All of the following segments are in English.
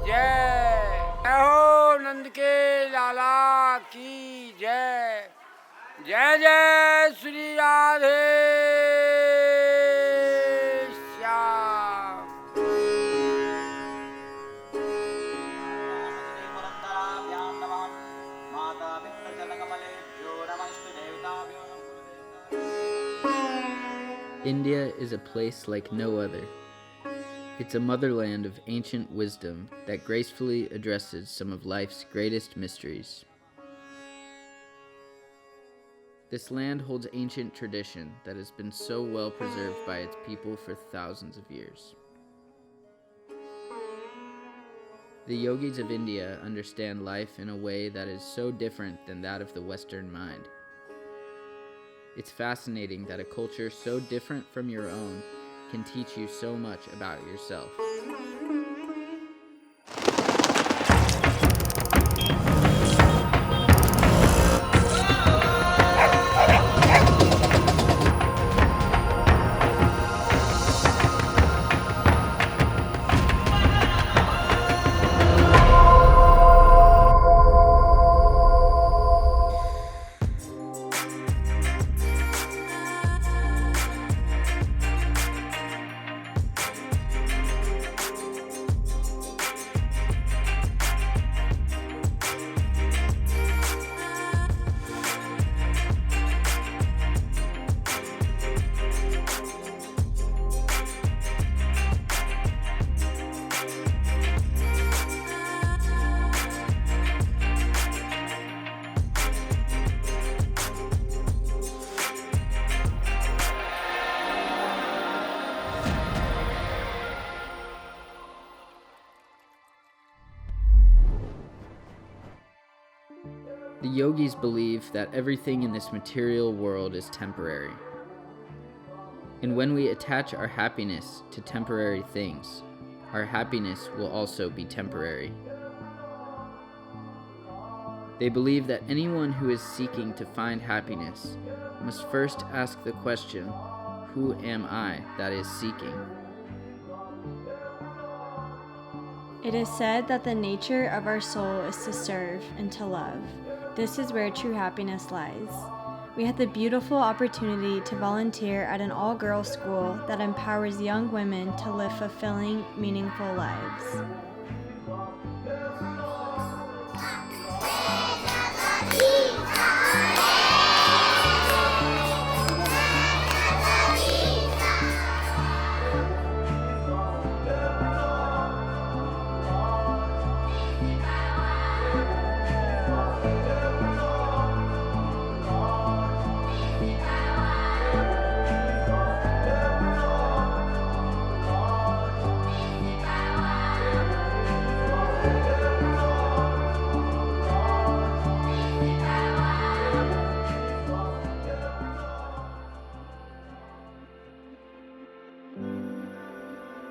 जय जय हो नंद के लाला की जय जय जय Shri Radhe Shyam. India is a place like no other. It's a motherland of ancient wisdom that gracefully addresses some of life's greatest mysteries. This land holds ancient tradition that has been so well preserved by its people for thousands of years. The yogis of India understand life in a way that is so different than that of the Western mind. It's fascinating that a culture so different from your own can teach you so much about yourself. The yogis believe that everything in this material world is temporary. And when we attach our happiness to temporary things, our happiness will also be temporary. They believe that anyone who is seeking to find happiness must first ask the question, who am I that is seeking? It is said that the nature of our soul is to serve and to love. This is where true happiness lies. We had the beautiful opportunity to volunteer at an all-girls school that empowers young women to live fulfilling, meaningful lives.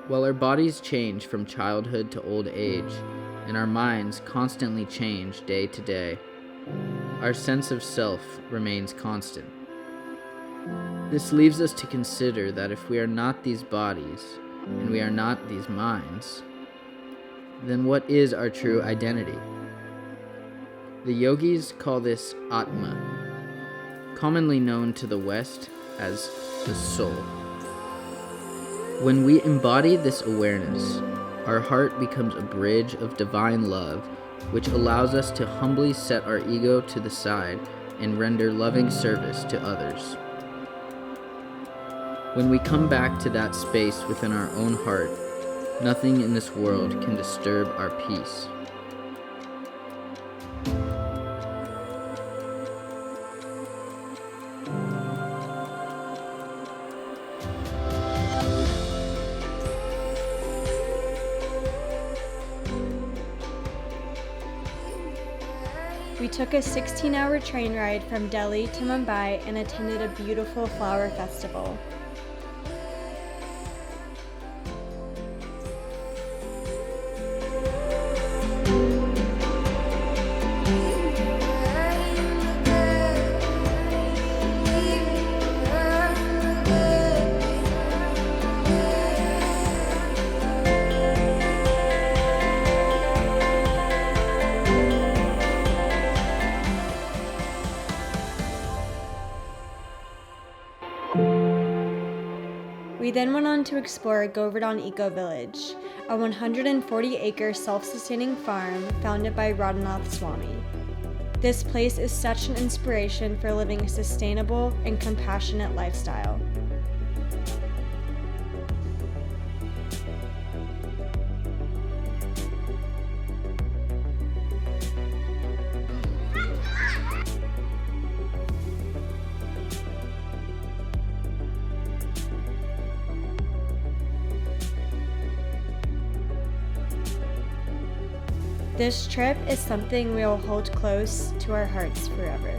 While our bodies change from childhood to old age, and our minds constantly change day to day, our sense of self remains constant. This leaves us to consider that if we are not these bodies, and we are not these minds, then what is our true identity? The yogis call this Atma, commonly known to the West as the soul. When we embody this awareness, our heart becomes a bridge of divine love, which allows us to humbly set our ego to the side and render loving service to others. When we come back to that space within our own heart, nothing in this world can disturb our peace. We took a 16-hour train ride from Delhi to Mumbai and attended a beautiful flower festival. on to explore Govardhan Eco Village, a 140-acre self-sustaining farm founded by Radhanath Swami. This place is such an inspiration for living a sustainable and compassionate lifestyle. This trip is something we will hold close to our hearts forever.